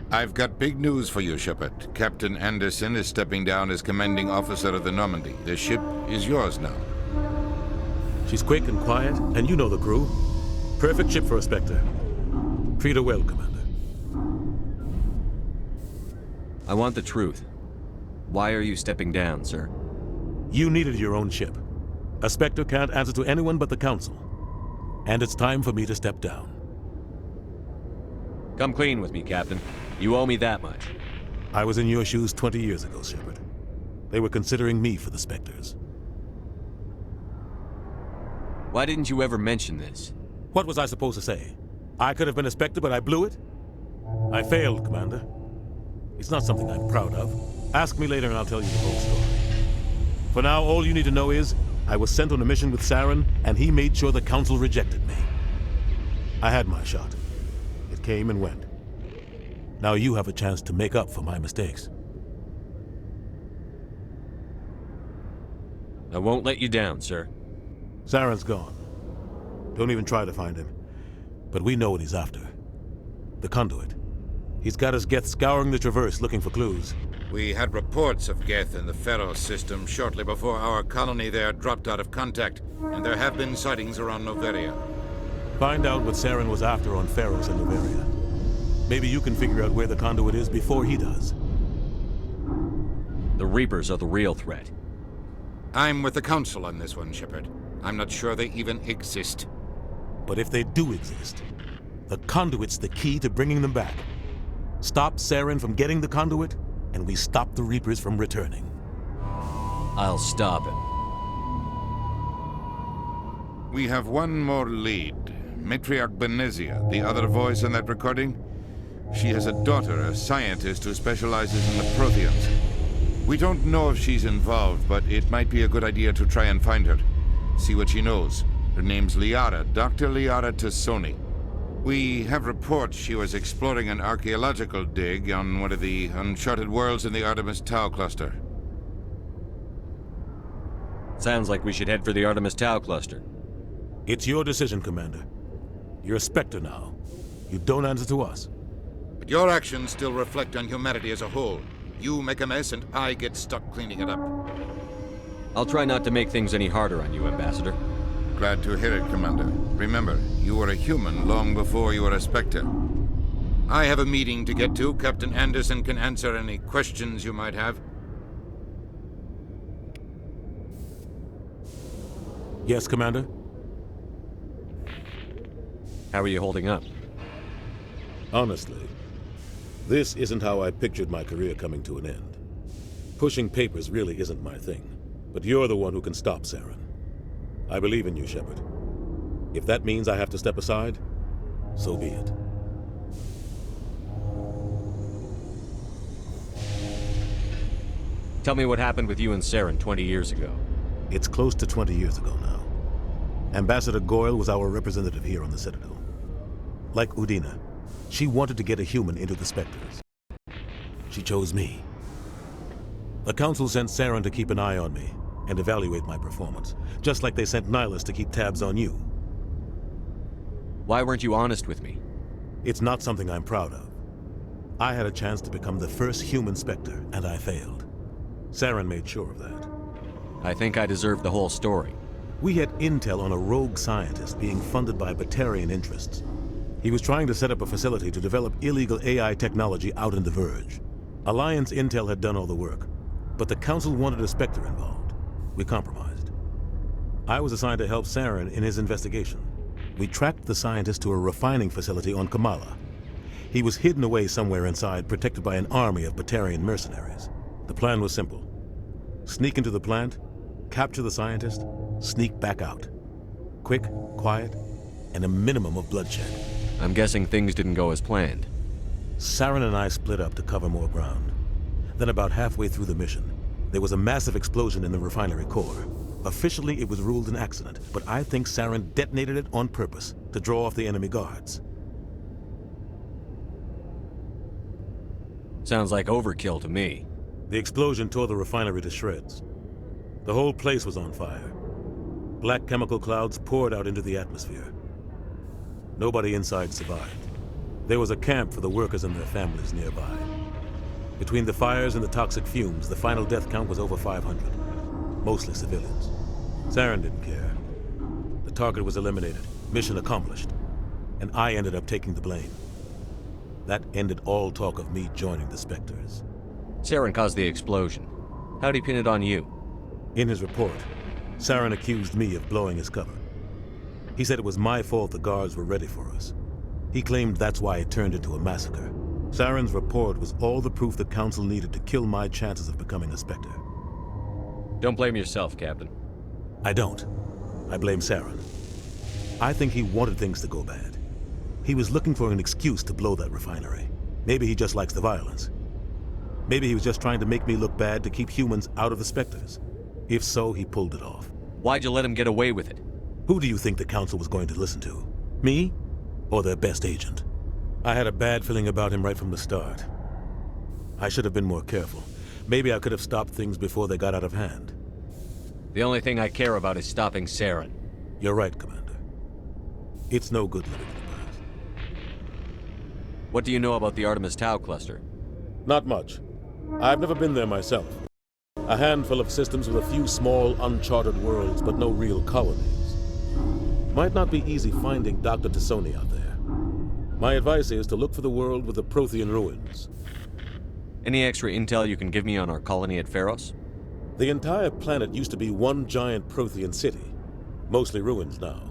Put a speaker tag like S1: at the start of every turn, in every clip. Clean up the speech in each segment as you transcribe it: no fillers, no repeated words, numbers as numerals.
S1: I've got big news for you, Shepard. Captain Anderson is stepping down as commanding officer of the Normandy. The ship is yours now.
S2: She's quick and quiet, and you know the crew. Perfect ship for a Spectre. Treat her well, Commander.
S3: I want the truth. Why are you stepping down, sir?
S2: You needed your own ship. A Spectre can't answer to anyone but the Council. And it's time for me to step down.
S3: Come clean with me, Captain. You owe me that much.
S2: I was in your shoes 20 years ago, Shepard. They were considering me for the Spectres.
S3: Why didn't you ever mention this?
S2: What was I supposed to say? I could have been a Spectre, but I blew it? I failed, Commander. It's not something I'm proud of. Ask me later and I'll tell you the whole story. For now, all you need to know is, I was sent on a mission with Saren, and he made sure the Council rejected me. I had my shot. It came and went. Now you have a chance to make up for my mistakes.
S3: I won't let you down, sir.
S2: Saren's gone. Don't even try to find him. But we know what he's after. The conduit. He's got his Geth scouring the Traverse looking for clues.
S1: We had reports of Geth in the Pharos system shortly before our colony there dropped out of contact, and there have been sightings around Noveria.
S2: Find out what Saren was after on Pharos and Noveria. Maybe you can figure out where the conduit is before he does.
S3: The Reapers are the real threat.
S1: I'm with the Council on this one, Shepard. I'm not sure they even exist.
S2: But if they do exist, the conduit's the key to bringing them back. Stop Saren from getting the conduit, and we stop the Reapers from returning.
S3: I'll stop him.
S1: We have one more lead. Matriarch Benezia, the other voice in that recording. She has a daughter, a scientist who specializes in the Protheans. We don't know if she's involved, but it might be a good idea to try and find her. See what she knows. Her name's Liara, Dr. Liara Tassoni. We have reports she was exploring an archaeological dig on one of the uncharted worlds in the Artemis Tau cluster.
S3: Sounds like we should head for the Artemis Tau cluster.
S2: It's your decision, Commander. You're a Spectre now. You don't answer to us.
S1: But your actions still reflect on humanity as a whole. You make a mess and I get stuck cleaning it up.
S3: I'll try not to make things any harder on you, Ambassador.
S1: Glad to hear it, Commander. Remember, you were a human long before you were a Spectre. I have a meeting to get to. Captain Anderson can answer any questions you might have.
S2: Yes, Commander?
S3: How are you holding up?
S2: Honestly, this isn't how I pictured my career coming to an end. Pushing papers really isn't my thing, but you're the one who can stop Saren. I believe in you, Shepard. If that means I have to step aside, so be it.
S3: Tell me what happened with you and Saren 20 years ago.
S2: It's close to 20 years ago now. Ambassador Goyle was our representative here on the Citadel. Like Udina, she wanted to get a human into the Spectres. She chose me. The Council sent Saren to keep an eye on me and evaluate my performance, just like they sent Nihilus to keep tabs on you.
S3: Why weren't you honest with me?
S2: It's not something I'm proud of. I had a chance to become the first human Spectre, and I failed. Saren made sure of that.
S3: I think I deserve the whole story.
S2: We had intel on a rogue scientist being funded by Batarian interests. He was trying to set up a facility to develop illegal AI technology out in the Verge. Alliance intel had done all the work, but the Council wanted a Spectre involved. We compromised. I was assigned to help Saren in his investigation. We tracked the scientist to a refining facility on Kamala. He was hidden away somewhere inside, protected by an army of Batarian mercenaries. The plan was simple. Sneak into the plant, capture the scientist, sneak back out. Quick, quiet, and a minimum of bloodshed.
S3: I'm guessing things didn't go as planned.
S2: Saren and I split up to cover more ground. Then about halfway through the mission, there was a massive explosion in the refinery core. Officially, it was ruled an accident, but I think Saren detonated it on purpose to draw off the enemy guards.
S3: Sounds like overkill to me.
S2: The explosion tore the refinery to shreds. The whole place was on fire. Black chemical clouds poured out into the atmosphere. Nobody inside survived. There was a camp for the workers and their families nearby. Between the fires and the toxic fumes, the final death count was over 500. Mostly civilians. Saren didn't care. The target was eliminated, mission accomplished. And I ended up taking the blame. That ended all talk of me joining the Spectres.
S3: Saren caused the explosion. How'd he pin it on you?
S2: In his report, Saren accused me of blowing his cover. He said it was my fault the guards were ready for us. He claimed that's why it turned into a massacre. Saren's report was all the proof the Council needed to kill my chances of becoming a Spectre.
S3: Don't blame yourself, Captain.
S2: I don't. I blame Saren. I think he wanted things to go bad. He was looking for an excuse to blow that refinery. Maybe he just likes the violence. Maybe he was just trying to make me look bad to keep humans out of the Spectres. If so, he pulled it off.
S3: Why'd you let him get away with it?
S2: Who do you think the Council was going to listen to? Me? Or their best agent? I had a bad feeling about him right from the start. I should have been more careful. Maybe I could have stopped things before they got out of hand.
S3: The only thing I care about is stopping Saren.
S2: You're right, Commander. It's no good living in the past.
S3: What do you know about the Artemis Tau cluster?
S2: Not much. I've never been there myself. A handful of systems with a few small, uncharted worlds, but no real colonies. Might not be easy finding Dr. Tassoni out there. My advice is to look for the world with the Prothean ruins.
S3: Any extra intel you can give me on our colony at Pharos?
S2: The entire planet used to be one giant Prothean city. Mostly ruins now.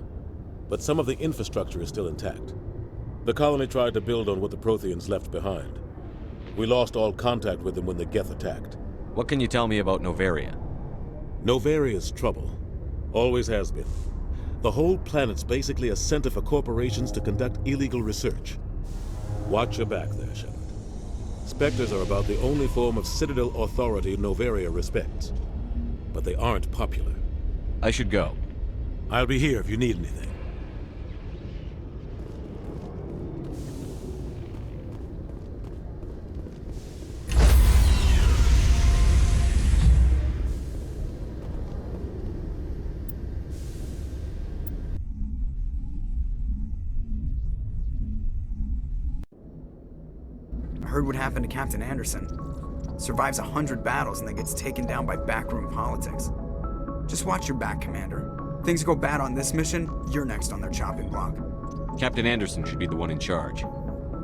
S2: But some of the infrastructure is still intact. The colony tried to build on what the Protheans left behind. We lost all contact with them when the Geth attacked.
S3: What can you tell me about Novaria?
S2: Novaria's trouble. Always has been. The whole planet's basically a center for corporations to conduct illegal research. Watch your back there, Shepard. Spectres are about the only form of Citadel authority Novaria respects. But they aren't popular.
S3: I should go.
S2: I'll be here if you need anything.
S4: Heard what happened to Captain Anderson. Survives 100 battles and then gets taken down by backroom politics. Just watch your back, Commander. Things go bad on this mission, you're next on their chopping block.
S3: Captain Anderson should be the one in charge.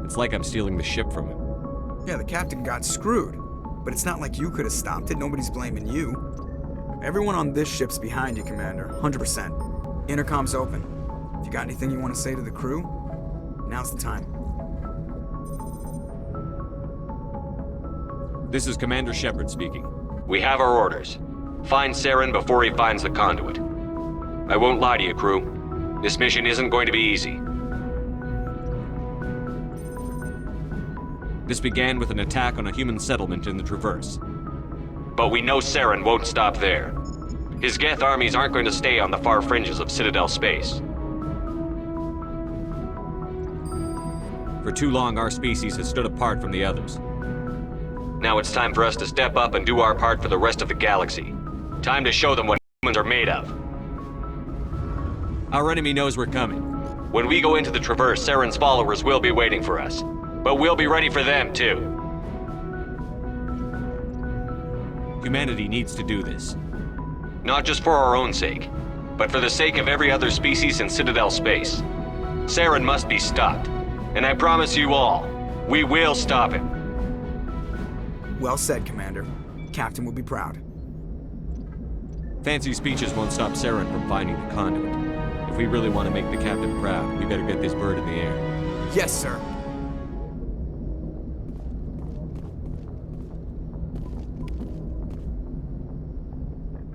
S3: It's like I'm stealing the ship from him.
S4: Yeah, the captain got screwed. But it's not like you could have stopped it, nobody's blaming you. Everyone on this ship's behind you, Commander, 100%. Intercom's open. If you got anything you want to say to the crew, now's the time.
S3: This is Commander Shepard speaking. We have our orders. Find Saren before he finds the conduit. I won't lie to you, crew. This mission isn't going to be easy. This began with an attack on a human settlement in the Traverse. But we know Saren won't stop there. His Geth armies aren't going to stay on the far fringes of Citadel space. For too long, our species has stood apart from the others. Now it's time for us to step up and do our part for the rest of the galaxy. Time to show them what humans are made of. Our enemy knows we're coming. When we go into the Traverse, Saren's followers will be waiting for us. But we'll be ready for them, too. Humanity needs to do this. Not just for our own sake, but for the sake of every other species in Citadel space. Saren must be stopped. And I promise you all, we will stop him.
S4: Well said, Commander. Captain will be proud.
S3: Fancy speeches won't stop Saren from finding the conduit. If we really want to make the captain proud, we better get this bird in the air.
S4: Yes, sir.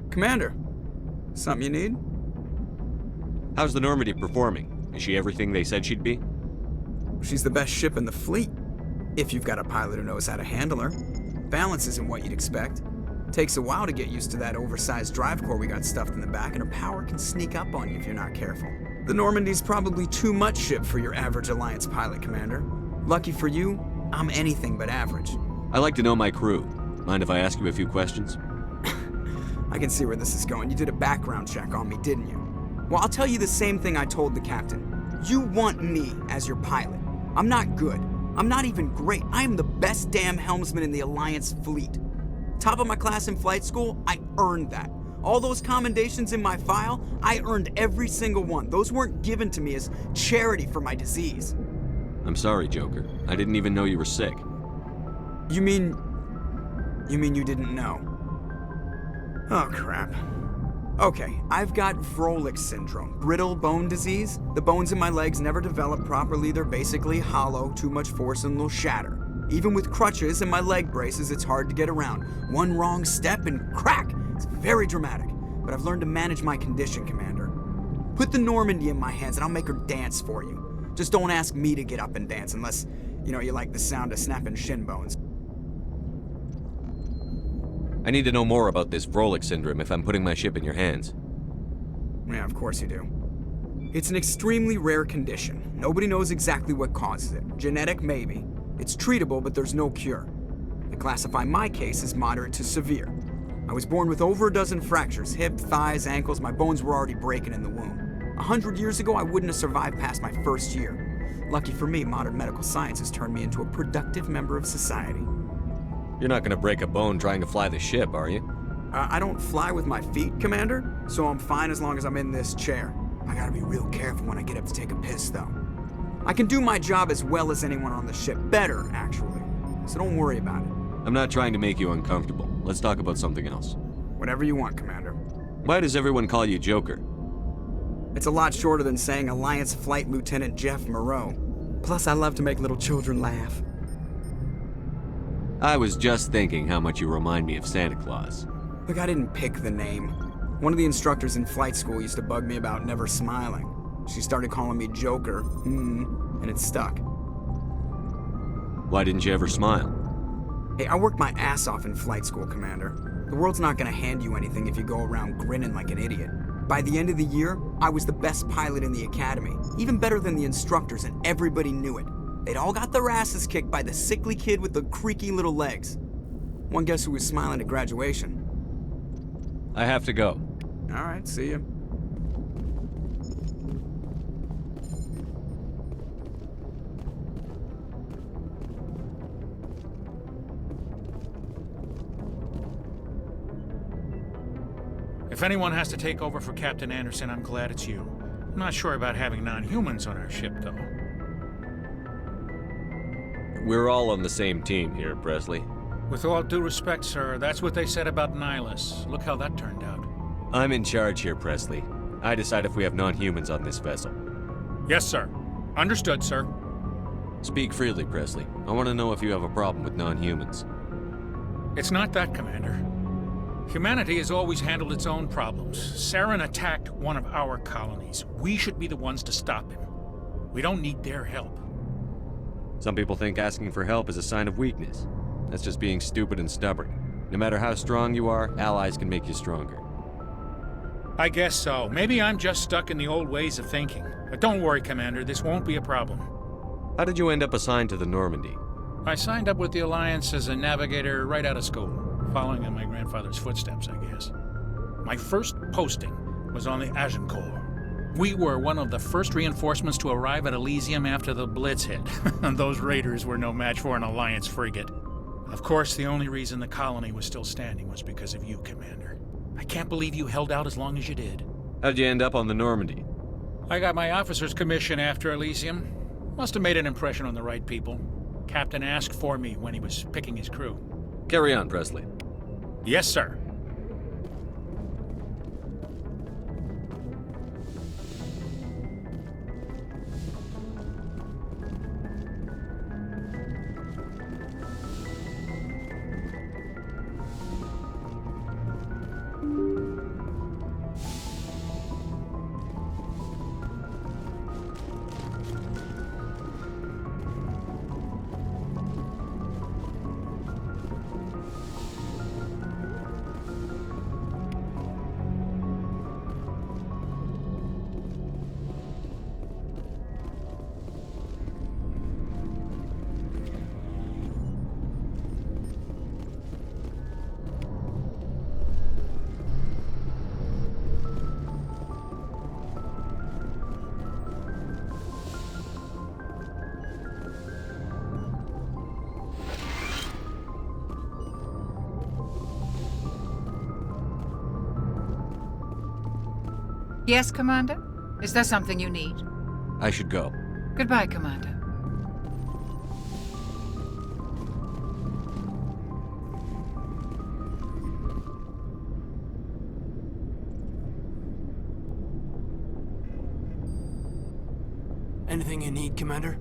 S4: Commander, something you need?
S3: How's the Normandy performing? Is she everything they said she'd be?
S4: She's the best ship in the fleet. If you've got a pilot who knows how to handle her. Balance isn't what you'd expect. Takes a while to get used to that oversized drive core we got stuffed in the back, and her power can sneak up on you if you're not careful. The Normandy's probably too much ship for your average Alliance pilot, Commander. Lucky for you, I'm anything but average.
S3: I like to know my crew. Mind if I ask you a few questions?
S4: I can see where this is going. You did a background check on me, didn't you? Well, I'll tell you the same thing I told the captain. You want me as your pilot. I'm not good. I'm not even great. I am the best damn helmsman in the Alliance fleet. Top of my class in flight school, I earned that. All those commendations in my file, I earned every single one. Those weren't given to me as charity for my disease.
S3: I'm sorry, Joker. I didn't even know you were sick.
S4: You mean you didn't know? Oh, crap. Okay, I've got Vrolik syndrome, brittle bone disease. The bones in my legs never develop properly. They're basically hollow, too much force and they'll shatter. Even with crutches and my leg braces, it's hard to get around. One wrong step and crack! It's very dramatic, but I've learned to manage my condition, Commander. Put the Normandy in my hands and I'll make her dance for you. Just don't ask me to get up and dance unless, you like the sound of snapping shin bones.
S3: I need to know more about this Vrolik syndrome if I'm putting my ship in your hands.
S4: Yeah, of course you do. It's an extremely rare condition. Nobody knows exactly what causes it. Genetic, maybe. It's treatable, but there's no cure. I classify my case as moderate to severe. I was born with over a dozen fractures, hip, thighs, ankles. My bones were already breaking in the womb. 100 years ago, I wouldn't have survived past my first year. Lucky for me, modern medical science has turned me into a productive member of society.
S3: You're not gonna break a bone trying to fly the ship, are you?
S4: I don't fly with my feet, Commander, so I'm fine as long as I'm in this chair. I gotta be real careful when I get up to take a piss, though. I can do my job as well as anyone on the ship. Better, actually. So don't worry about it.
S3: I'm not trying to make you uncomfortable. Let's talk about something else.
S4: Whatever you want, Commander.
S3: Why does everyone call you Joker?
S4: It's a lot shorter than saying Alliance Flight Lieutenant Jeff Moreau. Plus, I love to make little children laugh.
S3: I was just thinking how much you remind me of Santa Claus.
S4: Look, I didn't pick the name. One of the instructors in flight school used to bug me about never smiling. She started calling me Joker, and it stuck.
S3: Why didn't you ever smile?
S4: Hey, I worked my ass off in flight school, Commander. The world's not gonna hand you anything if you go around grinning like an idiot. By the end of the year, I was the best pilot in the academy, even better than the instructors, and everybody knew it. They'd all got their asses kicked by the sickly kid with the creaky little legs. One guess who was smiling at graduation?
S3: I have to go.
S4: All right, see ya.
S5: If anyone has to take over for Captain Anderson, I'm glad it's you. I'm not sure about having non-humans on our ship, though.
S3: We're all on the same team here, Presley.
S5: With all due respect, sir, that's what they said about Nihilus. Look how that turned out.
S3: I'm in charge here, Presley. I decide if we have non-humans on this vessel.
S5: Yes, sir. Understood, sir.
S3: Speak freely, Presley. I want to know if you have a problem with non-humans.
S5: It's not that, Commander. Humanity has always handled its own problems. Saren attacked one of our colonies. We should be the ones to stop him. We don't need their help.
S3: Some people think asking for help is a sign of weakness. That's just being stupid and stubborn. No matter how strong you are, allies can make you stronger.
S5: I guess so. Maybe I'm just stuck in the old ways of thinking. But don't worry, Commander, this won't be a problem.
S3: How did you end up assigned to the Normandy?
S5: I signed up with the Alliance as a navigator right out of school, following in my grandfather's footsteps, I guess. My first posting was on the Agincourt. We were one of the first reinforcements to arrive at Elysium after the Blitz hit, and those raiders were no match for an Alliance frigate. Of course, the only reason the colony was still standing was because of you, Commander. I can't believe you held out as long as you did.
S3: How'd you end up on the Normandy?
S5: I got my officer's commission after Elysium. Must have made an impression on the right people. Captain asked for me when he was picking his crew.
S3: Carry on, Presley.
S5: Yes, sir.
S6: Yes, Commander? Is there something you need?
S3: I should go.
S6: Goodbye, Commander.
S7: Anything you need, Commander?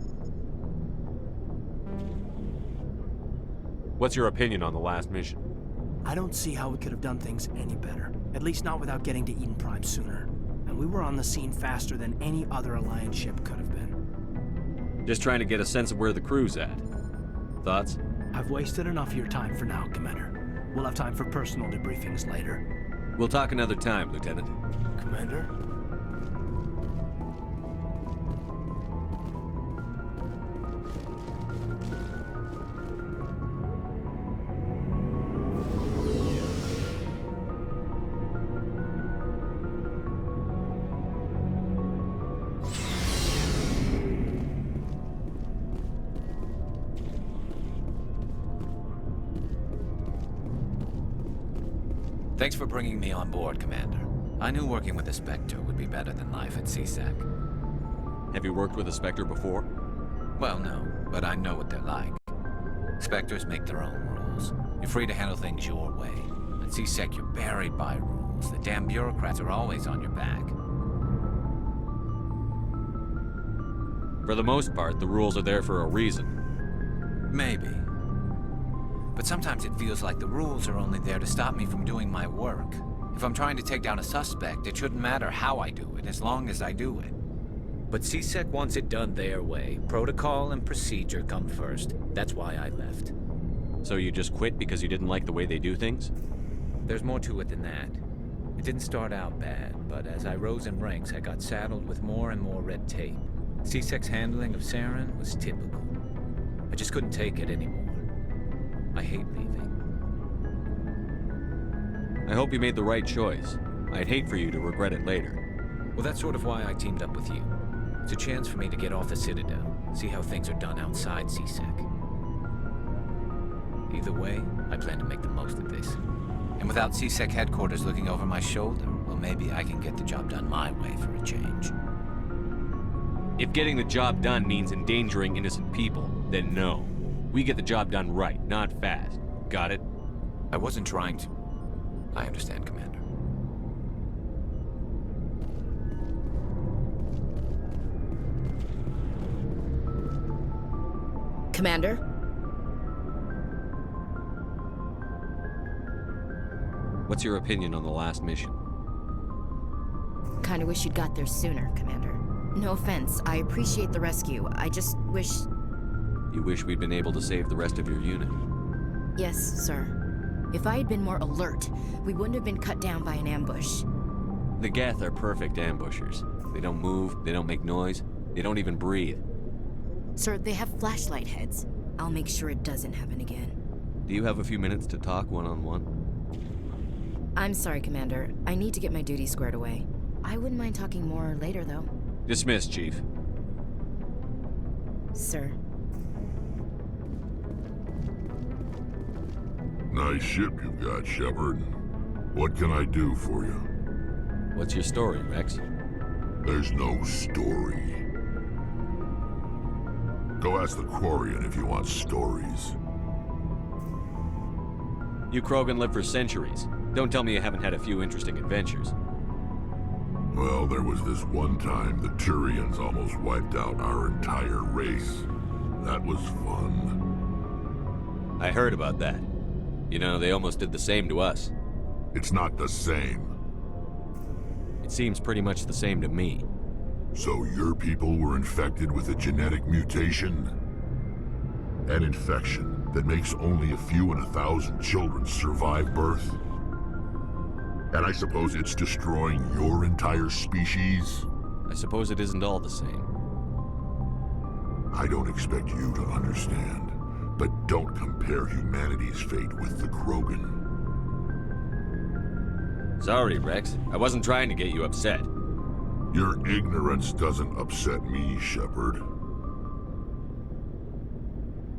S3: What's your opinion on the last mission?
S7: I don't see how we could have done things any better. At least not without getting to Eden Prime sooner. And we were on the scene faster than any other Alliance ship could have been.
S3: Just trying to get a sense of where the crew's at. Thoughts?
S7: I've wasted enough of your time for now, Commander. We'll have time for personal debriefings later.
S3: We'll talk another time, Lieutenant.
S7: Commander?
S8: Thanks for bringing me on board, Commander. I knew working with a Spectre would be better than life at CSEC.
S3: Have you worked with a Spectre before?
S8: Well, no, but I know what they're like. Spectres make their own rules. You're free to handle things your way. At CSEC, you're buried by rules. The damn bureaucrats are always on your back.
S3: For the most part, the rules are there for a reason.
S8: Maybe. But sometimes it feels like the rules are only there to stop me from doing my work. If I'm trying to take down a suspect, it shouldn't matter how I do it, as long as I do it. But CSEC wants it done their way. Protocol and procedure come first. That's why I left.
S3: So you just quit because you didn't like the way they do things?
S8: There's more to it than that. It didn't start out bad, but as I rose in ranks, I got saddled with more and more red tape. CSEC's handling of Saren was typical. I just couldn't take it anymore. I hate leaving.
S3: I hope you made the right choice. I'd hate for you to regret it later.
S8: Well, that's sort of why I teamed up with you. It's a chance for me to get off the Citadel, see how things are done outside CSEC. Either way, I plan to make the most of this. And without CSEC headquarters looking over my shoulder, well, maybe I can get the job done my way for a change.
S3: If getting the job done means endangering innocent people, then no. We get the job done right, not fast. Got it?
S8: I wasn't trying to. I understand, Commander.
S9: Commander?
S3: What's your opinion on the last mission?
S9: Kinda wish you'd got there sooner, Commander. No offense, I appreciate the rescue. I just wish...
S3: You wish we'd been able to save the rest of your unit?
S9: Yes, sir. If I had been more alert, we wouldn't have been cut down by an ambush.
S3: The Geth are perfect ambushers. They don't move, they don't make noise, they don't even breathe.
S9: Sir, they have flashlight heads. I'll make sure it doesn't happen again.
S3: Do you have a few minutes to talk one-on-one?
S9: I'm sorry, Commander. I need to get my duty squared away. I wouldn't mind talking more later, though.
S3: Dismissed, Chief.
S9: Sir.
S10: Nice ship you've got, Shepard. What can I do for you?
S3: What's your story, Rex?
S10: There's no story. Go ask the Quarian if you want stories.
S3: You Krogan lived for centuries. Don't tell me you haven't had a few interesting adventures.
S10: Well, there was this one time the Turians almost wiped out our entire race. That was fun.
S3: I heard about that. You know, they almost did the same to us.
S10: It's not the same.
S3: It seems pretty much the same to me.
S10: So your people were infected with a genetic mutation? An infection that makes only a few in 1,000 children survive birth? And I suppose it's destroying your entire species?
S3: I suppose it isn't all the same.
S10: I don't expect you to understand, but don't compare humanity's fate with the Krogan.
S3: Sorry, Rex. I wasn't trying to get you upset.
S10: Your ignorance doesn't upset me, Shepard.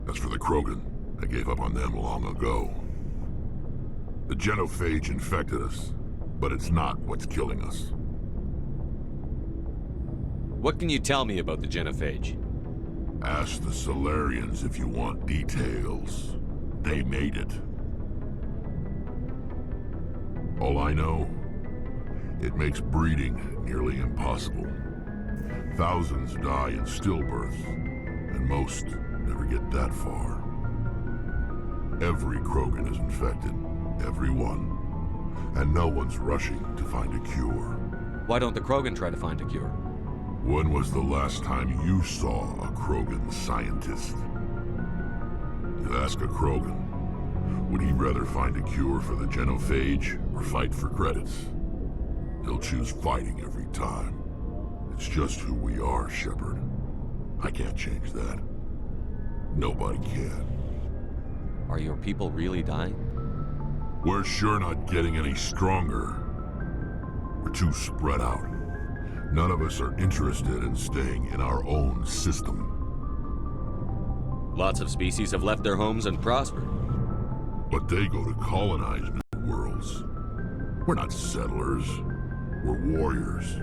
S10: As for the Krogan, I gave up on them long ago. The genophage infected us, but it's not what's killing us.
S3: What can you tell me about the genophage?
S10: Ask the Solarians if you want details. They made it. All I know, it makes breeding nearly impossible. Thousands die in stillbirth, and most never get that far. Every Krogan is infected, every one. And no one's rushing to find a cure.
S3: Why don't the Krogan try to find a cure?
S10: When was the last time you saw a Krogan scientist? You ask a Krogan, would he rather find a cure for the genophage or fight for credits? He'll choose fighting every time. It's just who we are, Shepard. I can't change that. Nobody can.
S3: Are your people really dying?
S10: We're sure not getting any stronger. We're too spread out. None of us are interested in staying in our own system.
S3: Lots of species have left their homes and prospered.
S10: But they go to colonize new worlds. We're not settlers. We're warriors.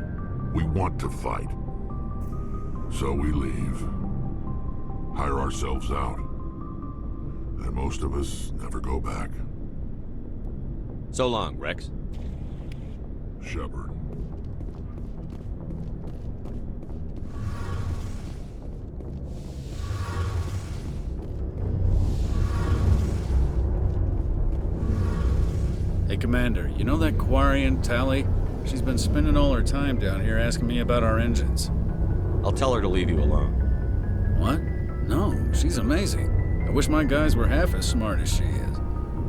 S10: We want to fight. So we leave. Hire ourselves out. And most of us never go back.
S3: So long, Rex.
S10: Shepard.
S5: Hey, Commander, you know that Quarian, Tally? She's been spending all her time down here asking me about our engines.
S3: I'll tell her to leave you alone.
S5: What? No, she's amazing. I wish my guys were half as smart as she is.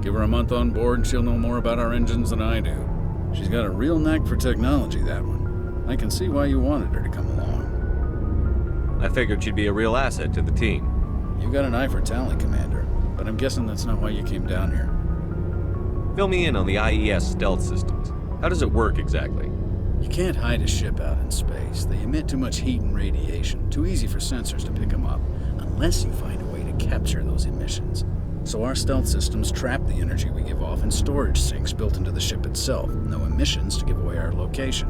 S5: Give her a month on board and she'll know more about our engines than I do. She's got a real knack for technology, that one. I can see why you wanted her to come along.
S3: I figured she'd be a real asset to the team.
S5: You got an eye for talent, Commander, but I'm guessing that's not why you came down here.
S3: Fill me in on the IES stealth systems. How does it work exactly?
S5: You can't hide a ship out in space. They emit too much heat and radiation. Too easy for sensors to pick them up, unless you find a way to capture those emissions. So our stealth systems trap the energy we give off in storage sinks built into the ship itself. No emissions to give away our location.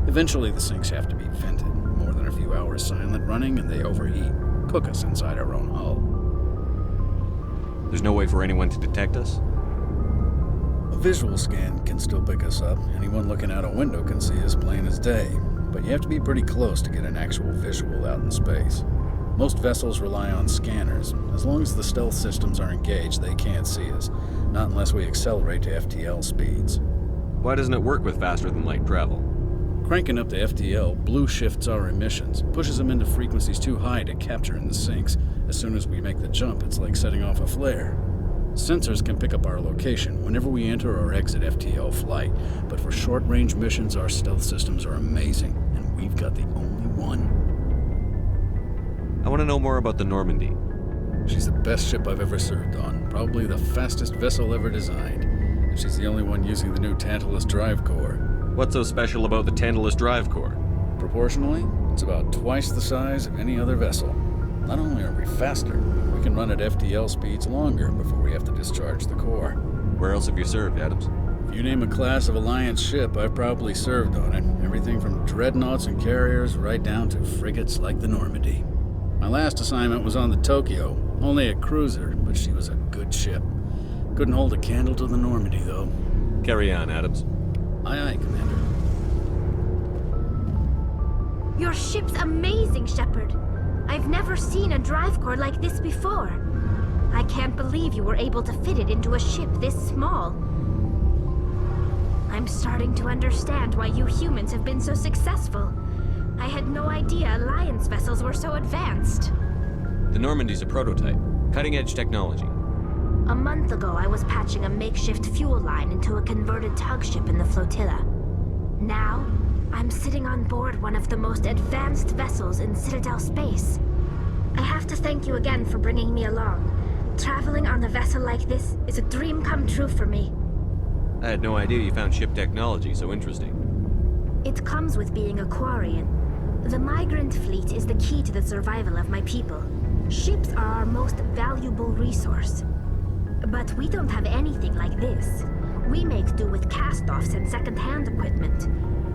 S5: Eventually the sinks have to be vented. More than a few hours silent running and they overheat. Cook us inside our own hull.
S3: There's no way for anyone to detect us?
S5: A visual scan can still pick us up. Anyone looking out a window can see us plain as day. But you have to be pretty close to get an actual visual out in space. Most vessels rely on scanners. As long as the stealth systems are engaged, they can't see us. Not unless we accelerate to FTL speeds.
S3: Why doesn't it work with faster-than-light travel?
S5: Cranking up to FTL blue shifts our emissions, pushes them into frequencies too high to capture in the sinks. As soon as we make the jump, it's like setting off a flare. Sensors can pick up our location whenever we enter or exit FTL flight, but for short-range missions, our stealth systems are amazing, and we've got the only one.
S3: I want to know more about the Normandy.
S5: She's the best ship I've ever served on, probably the fastest vessel ever designed, and she's the only one using the new Tantalus drive core.
S3: What's so special about the Tantalus drive core?
S5: Proportionally, it's about twice the size of any other vessel. Not only are we faster, we can run at FTL speeds longer before we have to discharge the core.
S3: Where else have you served, Adams?
S5: If you name a class of Alliance ship, I've probably served on it. Everything from dreadnoughts and carriers right down to frigates like the Normandy. My last assignment was on the Tokyo, only a cruiser, but she was a good ship. Couldn't hold a candle to the Normandy, though.
S3: Carry on, Adams.
S5: Aye, aye, Commander.
S11: Your ship's amazing, Shepard. I've never seen a drive core like this before. I can't believe you were able to fit it into a ship this small. I'm starting to understand why you humans have been so successful. I had no idea Alliance vessels were so advanced.
S3: The Normandy's a prototype. Cutting-edge technology.
S11: A month ago, I was patching a makeshift fuel line into a converted tug ship in the flotilla. Now, I'm sitting on board one of the most advanced vessels in Citadel space. I have to thank you again for bringing me along. Traveling on a vessel like this is a dream come true for me.
S3: I had no idea you found ship technology so interesting.
S11: It comes with being a Quarian. The migrant fleet is the key to the survival of my people. Ships are our most valuable resource. But we don't have anything like this. We make do with cast-offs and second-hand equipment.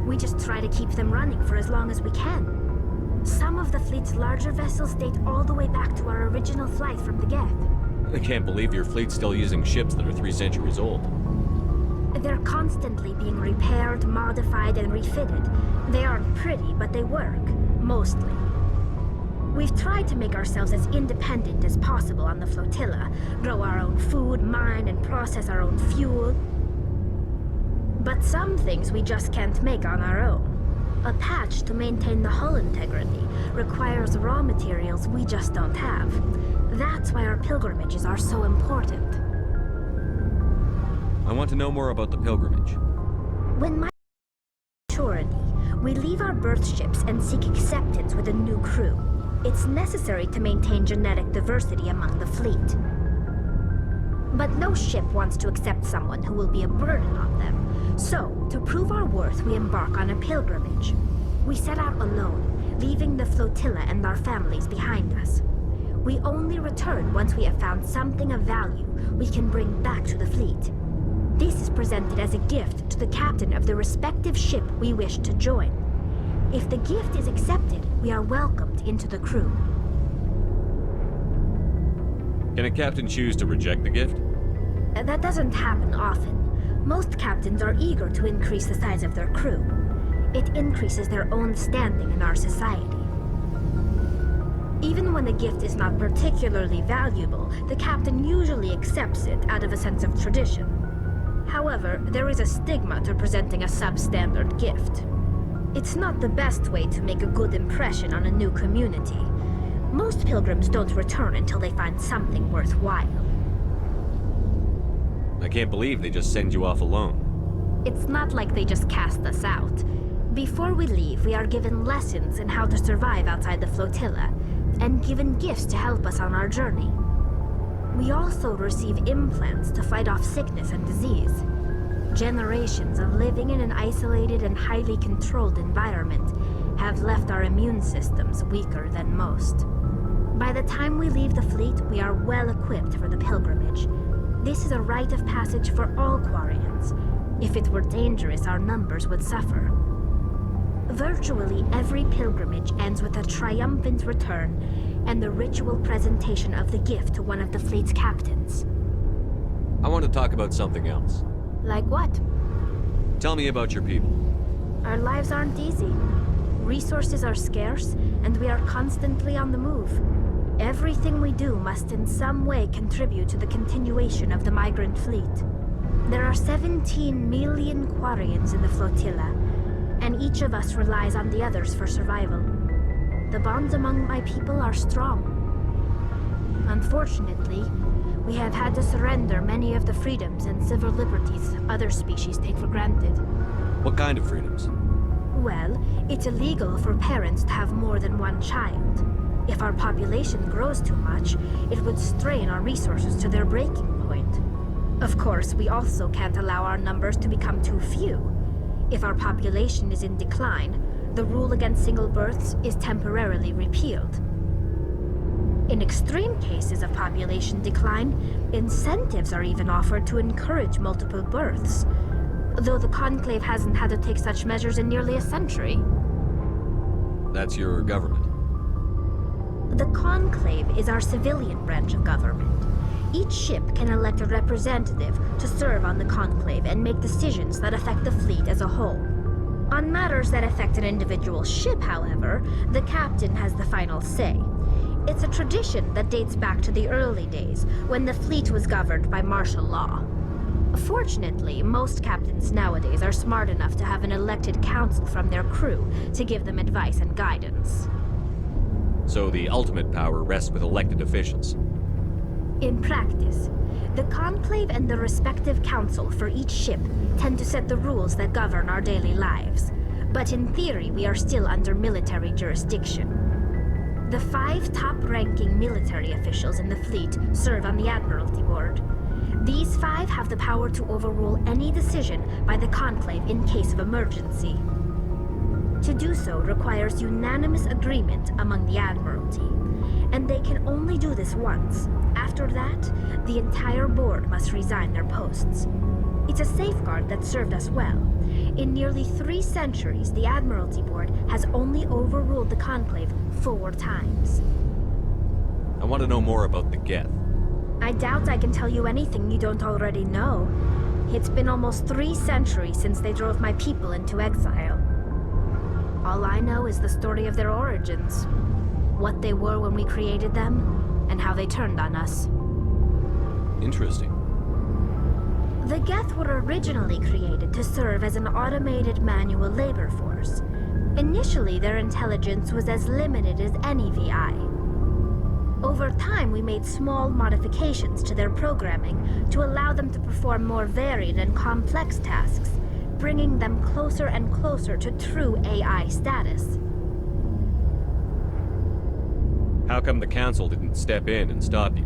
S11: We just try to keep them running for as long as we can. Some of the fleet's larger vessels date all the way back to our original flight from the Geth.
S3: I can't believe your fleet's still using ships that are 3 centuries old.
S11: They're constantly being repaired, modified, and refitted. They aren't pretty, but they work. Mostly. We've tried to make ourselves as independent as possible on the flotilla, grow our own food, mine, and process our own fuel. But some things we just can't make on our own. A patch to maintain the hull integrity requires raw materials we just don't have. That's why our pilgrimages are so important.
S3: I want to know more about the pilgrimage.
S11: When my maturity, we leave our birth ships and seek acceptance with a new crew. It's necessary to maintain genetic diversity among the fleet. But no ship wants to accept someone who will be a burden on them. So, to prove our worth, we embark on a pilgrimage. We set out alone, leaving the flotilla and our families behind us. We only return once we have found something of value we can bring back to the fleet. This is presented as a gift to the captain of the respective ship we wish to join. If the gift is accepted, we are welcomed into the crew.
S3: Can a captain choose to reject the gift?
S11: That doesn't happen often. Most captains are eager to increase the size of their crew. It increases their own standing in our society. Even when the gift is not particularly valuable, the captain usually accepts it out of a sense of tradition. However, there is a stigma to presenting a substandard gift. It's not the best way to make a good impression on a new community. Most pilgrims don't return until they find something worthwhile.
S3: I can't believe they just send you off alone.
S11: It's not like they just cast us out. Before we leave, we are given lessons in how to survive outside the flotilla, and given gifts to help us on our journey. We also receive implants to fight off sickness and disease. Generations of living in an isolated and highly controlled environment have left our immune systems weaker than most. By the time we leave the fleet, we are well equipped for the pilgrimage. This is a rite of passage for all Quarians. If it were dangerous, our numbers would suffer. Virtually every pilgrimage ends with a triumphant return and the ritual presentation of the gift to one of the fleet's captains.
S3: I want to talk about something else.
S11: Like what?
S3: Tell me about your people.
S11: Our lives aren't easy. Resources are scarce, and we are constantly on the move. Everything we do must in some way contribute to the continuation of the migrant fleet. There are 17 million Quarians in the flotilla, and each of us relies on the others for survival. The bonds among my people are strong. Unfortunately, we have had to surrender many of the freedoms and civil liberties other species take for granted.
S3: What kind of freedoms?
S11: Well, it's illegal for parents to have more than one child. If our population grows too much, it would strain our resources to their breaking point. Of course, we also can't allow our numbers to become too few. If our population is in decline, the rule against single births is temporarily repealed. In extreme cases of population decline, incentives are even offered to encourage multiple births, though the Conclave hasn't had to take such measures in nearly a century.
S3: That's your government.
S11: The Conclave is our civilian branch of government. Each ship can elect a representative to serve on the Conclave and make decisions that affect the fleet as a whole. On matters that affect an individual ship, however, the captain has the final say. It's a tradition that dates back to the early days, when the fleet was governed by martial law. Fortunately, most captains nowadays are smart enough to have an elected council from their crew to give them advice and guidance.
S3: So the ultimate power rests with elected officials.
S11: In practice, the Conclave and the respective council for each ship tend to set the rules that govern our daily lives. But in theory, we are still under military jurisdiction. The 5 top-ranking military officials in the fleet serve on the Admiralty Board. These 5 have the power to overrule any decision by the Conclave in case of emergency. To do so requires unanimous agreement among the Admiralty, and they can only do this once. After that, the entire board must resign their posts. It's a safeguard that served us well. In nearly 3 centuries, the Admiralty Board has only overruled the Conclave 4 times.
S3: I want to know more about the Geth.
S11: I doubt I can tell you anything you don't already know. It's been almost 3 centuries since they drove my people into exile. All I know is the story of their origins. What they were when we created them, and how they turned on us.
S3: Interesting.
S11: The Geth were originally created to serve as an automated manual labor force. Initially, their intelligence was as limited as any VI. Over time, we made small modifications to their programming to allow them to perform more varied and complex tasks, bringing them closer and closer to true AI status.
S3: How come the Council didn't step in and stop you?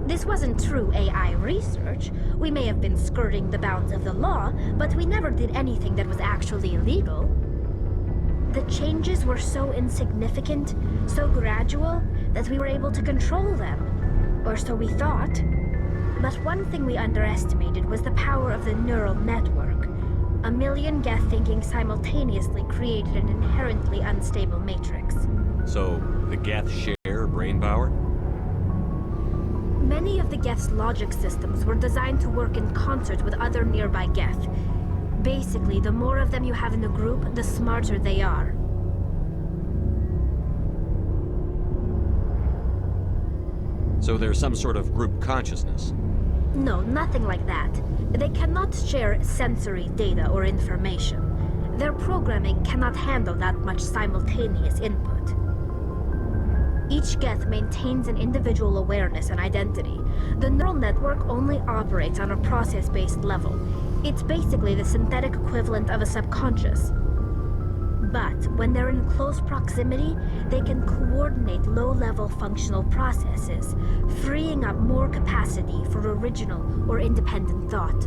S11: This wasn't true AI research. We may have been skirting the bounds of the law, but we never did anything that was actually illegal. The changes were so insignificant, so gradual, that we were able to control them. Or so we thought. But one thing we underestimated was the power of the neural network. A million Geth thinking simultaneously created an inherently unstable matrix.
S3: So, the Geth share brain power?
S11: Many of the Geth's logic systems were designed to work in concert with other nearby Geth. Basically, the more of them you have in the group, the smarter they are.
S3: So there's some sort of group consciousness?
S11: No, nothing like that. They cannot share sensory data or information. Their programming cannot handle that much simultaneous input. Each Geth maintains an individual awareness and identity. The neural network only operates on a process-based level. It's basically the synthetic equivalent of a subconscious. But when they're in close proximity, they can coordinate low-level functional processes, freeing up more capacity for original or independent thought.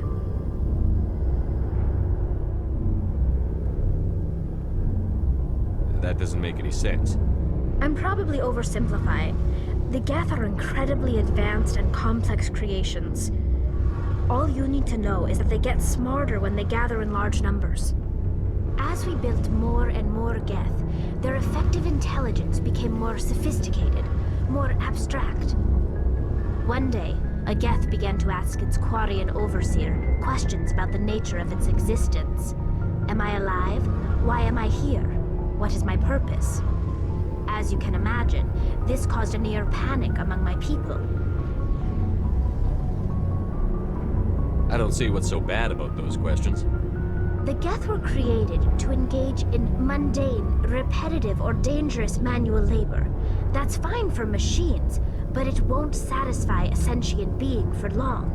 S3: That doesn't make any sense.
S11: I'm probably oversimplifying. The Geth are incredibly advanced and complex creations. All you need to know is that they get smarter when they gather in large numbers. As we built more and more Geth, their effective intelligence became more sophisticated, more abstract. One day, a Geth began to ask its Quarian overseer questions about the nature of its existence. Am I alive? Why am I here? What is my purpose? As you can imagine, this caused a near panic among my people.
S3: I don't see what's so bad about those questions.
S11: The Geth were created to engage in mundane, repetitive, or dangerous manual labor. That's fine for machines, but it won't satisfy a sentient being for long.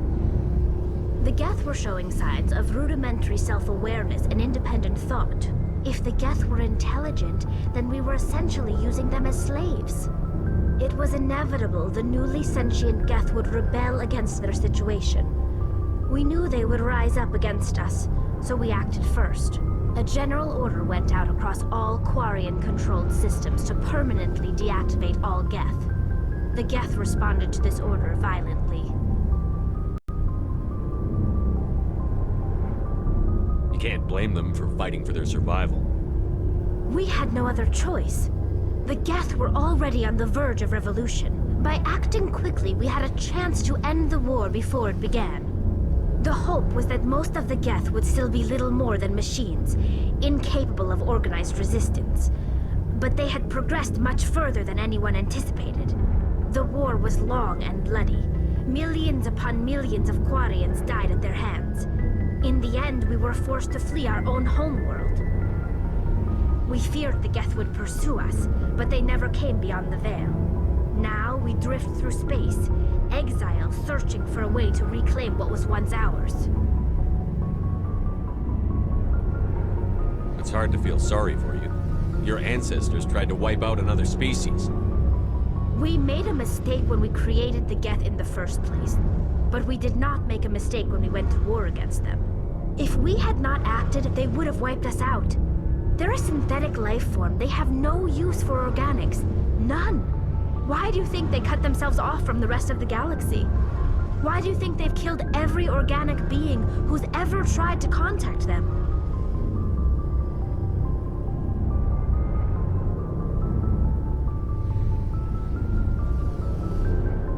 S11: The Geth were showing signs of rudimentary self-awareness and independent thought. If the Geth were intelligent, then we were essentially using them as slaves. It was inevitable the newly sentient Geth would rebel against their situation. We knew they would rise up against us, so we acted first. A general order went out across all Quarian-controlled systems to permanently deactivate all Geth. The Geth responded to this order violently.
S3: You can't blame them for fighting for their survival.
S11: We had no other choice. The Geth were already on the verge of revolution. By acting quickly, we had a chance to end the war before it began. The hope was that most of the Geth would still be little more than machines, incapable of organized resistance. But they had progressed much further than anyone anticipated. The war was long and bloody. Millions upon millions of Quarians died at their hands. In the end, we were forced to flee our own homeworld. We feared the Geth would pursue us, but they never came beyond the veil. Now we drift through space, exile searching for a way to reclaim what was once ours.
S3: It's hard to feel sorry for you. Your ancestors tried to wipe out another species.
S11: We made a mistake when we created the Geth in the first place, but we did not make a mistake when we went to war against them. If we had not acted, they would have wiped us out. They're a synthetic life form. They have no use for organics. None. Why do you think they cut themselves off from the rest of the galaxy? Why do you think they've killed every organic being who's ever tried to contact them?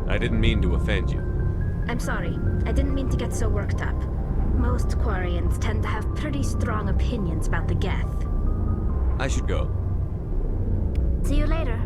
S3: I didn't mean to offend you.
S11: I'm sorry. I didn't mean to get so worked up. Most Quarians tend to have pretty strong opinions about the Geth.
S3: I should go.
S11: See you later.